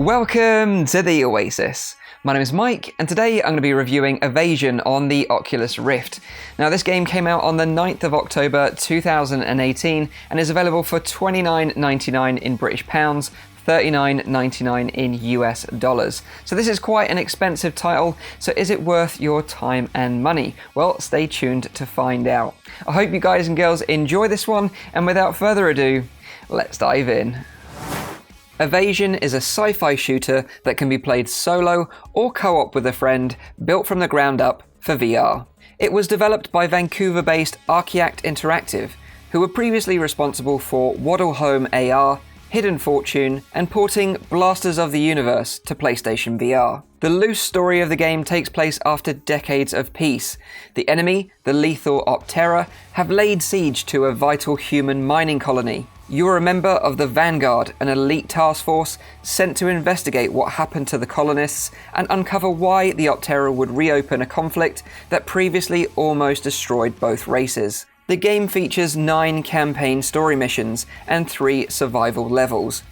Welcome to the Oasis. My name is Mike, and today I'm going to be reviewing Evasion on the Oculus Rift. Now, this game came out on the 9th of October 2018 and is available for $29.99 in British pounds, $39.99 in US dollars. So this is quite an expensive title, so is it worth your time and money? Well, stay tuned to find out. I hope you guys and girls enjoy this one, and without further ado, let's dive in. Evasion is a sci-fi shooter that can be played solo or co-op with a friend, built from the ground up for VR. It was developed by Vancouver-based Archiact Interactive, who were previously responsible for Waddle Home AR, Hidden Fortune, and porting Blasters of the Universe to PlayStation VR. The loose story of the game takes place after decades of peace. The enemy, the lethal Optera, have laid siege to a vital human mining colony. You're a member of the Vanguard, an elite task force sent to investigate what happened to the colonists and uncover why the Optera would reopen a conflict that previously almost destroyed both races. The game features 9 campaign story missions and 3 survival levels.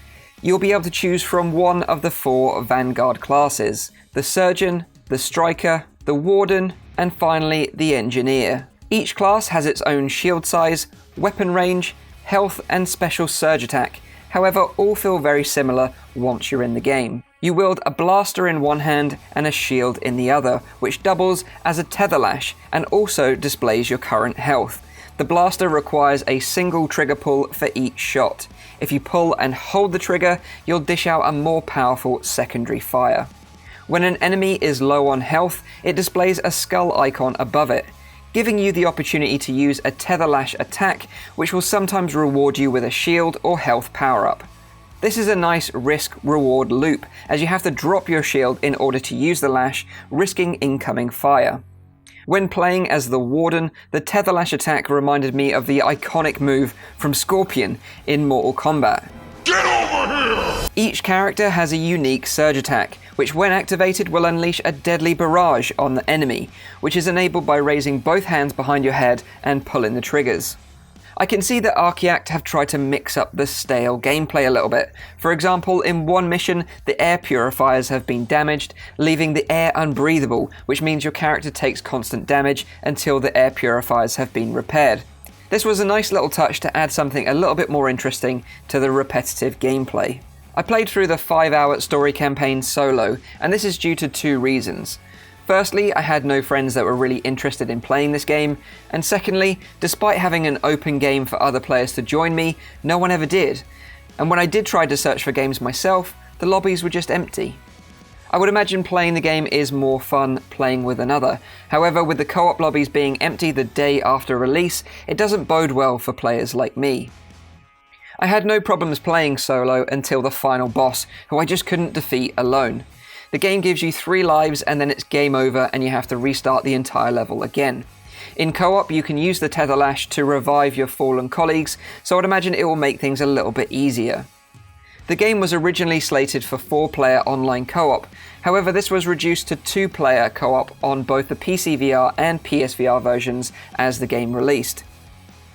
You'll be able to choose from one of the 4 Vanguard classes: the Surgeon, the Striker, the Warden, and finally the Engineer. Each class has its own shield size, weapon range, health, and special surge attack. However, all feel very similar once you're in the game. You wield a blaster in one hand and a shield in the other, which doubles as a tether lash and also displays your current health. The blaster requires a single trigger pull for each shot. If you pull and hold the trigger, you'll dish out a more powerful secondary fire. When an enemy is low on health, it displays a skull icon above it, giving you the opportunity to use a tether lash attack, which will sometimes reward you with a shield or health power-up. This is a nice risk-reward loop, as you have to drop your shield in order to use the lash, risking incoming fire. When playing as the Warden, the tether lash attack reminded me of the iconic move from Scorpion in Mortal Kombat. Get over here! Each character has a unique surge attack, which when activated will unleash a deadly barrage on the enemy, which is enabled by raising both hands behind your head and pulling the triggers. I can see that Archiact have tried to mix up the stale gameplay a little bit. For example, in one mission, the air purifiers have been damaged, leaving the air unbreathable, which means your character takes constant damage until the air purifiers have been repaired. This was a nice little touch to add something a little bit more interesting to the repetitive gameplay. I played through the 5-hour story campaign solo, and this is due to 2 reasons. Firstly, I had no friends that were really interested in playing this game, and secondly, despite having an open game for other players to join me, no one ever did. And when I did try to search for games myself, the lobbies were just empty. I would imagine playing the game is more fun playing with another. However, with the co-op lobbies being empty the day after release, it doesn't bode well for players like me. I had no problems playing solo until the final boss, who I just couldn't defeat alone. The game gives you 3 lives and then it's game over and you have to restart the entire level again. In co-op, you can use the tether lash to revive your fallen colleagues, so I'd imagine it will make things a little bit easier. The game was originally slated for 4-player online co-op, however this was reduced to 2-player co-op on both the PCVR and PSVR versions as the game released.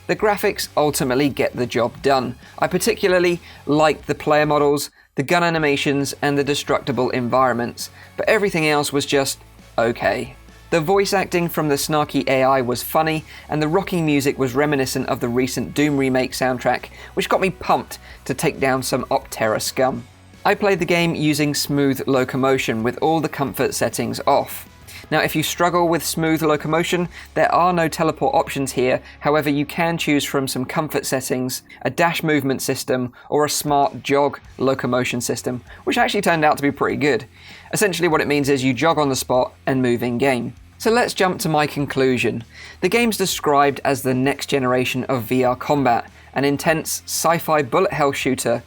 The graphics ultimately get the job done. I particularly liked the player models, the gun animations, and the destructible environments, but everything else was just okay. The voice acting from the snarky AI was funny, and the rocking music was reminiscent of the recent Doom remake soundtrack, which got me pumped to take down some Optera scum. I played the game using smooth locomotion with all the comfort settings off. Now, if you struggle with smooth locomotion, there are no teleport options here. However, you can choose from some comfort settings, a dash movement system, or a smart jog locomotion system, which actually turned out to be pretty good. Essentially what it means is you jog on the spot and move in-game. So let's jump to my conclusion. The game's described as the next generation of VR combat, an intense sci-fi bullet hell shooter,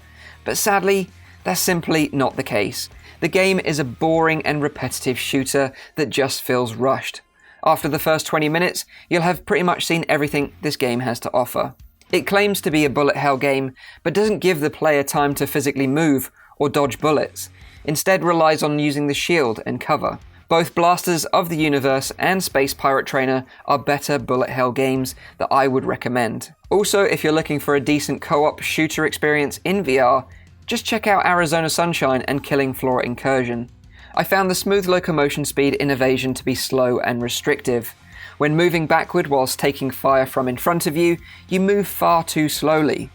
but sadly, that's simply not the case. The game is a boring and repetitive shooter that just feels rushed. After the first 20 minutes, you'll have pretty much seen everything this game has to offer. It claims to be a bullet hell game, but doesn't give the player time to physically move or dodge bullets. Instead relies on using the shield and cover. Both Blasters of the Universe and Space Pirate Trainer are better bullet hell games that I would recommend. Also, if you're looking for a decent co-op shooter experience in VR, Just check out Arizona Sunshine and Killing Floor Incursion. I found the smooth locomotion speed in Evasion to be slow and restrictive. When moving backward whilst taking fire from in front of you, you move far too slowly.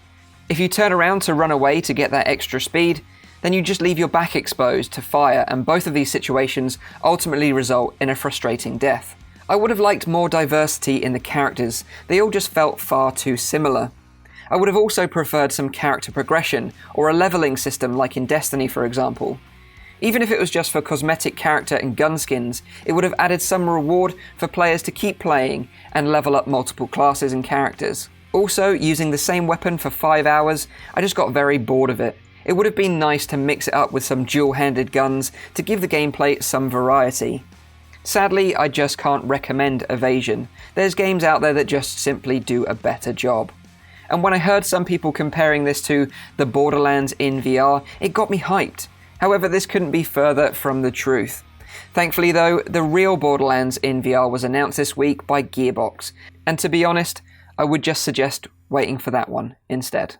If you turn around to run away to get that extra speed, then you just leave your back exposed to fire, and both of these situations ultimately result in a frustrating death. I would have liked more diversity in the characters, they all just felt far too similar. I would have also preferred some character progression, or a leveling system like in Destiny for example. Even if it was just for cosmetic character and gun skins, it would have added some reward for players to keep playing and level up multiple classes and characters. Also, using the same weapon for 5 hours, I just got very bored of it. It would have been nice to mix it up with some dual-handed guns to give the gameplay some variety. Sadly, I just can't recommend Evasion. There's games out there that just simply do a better job. And when I heard some people comparing this to the Borderlands in VR, it got me hyped. However, this couldn't be further from the truth. Thankfully though, the real Borderlands in VR was announced this week by Gearbox, and to be honest, I would just suggest waiting for that one instead.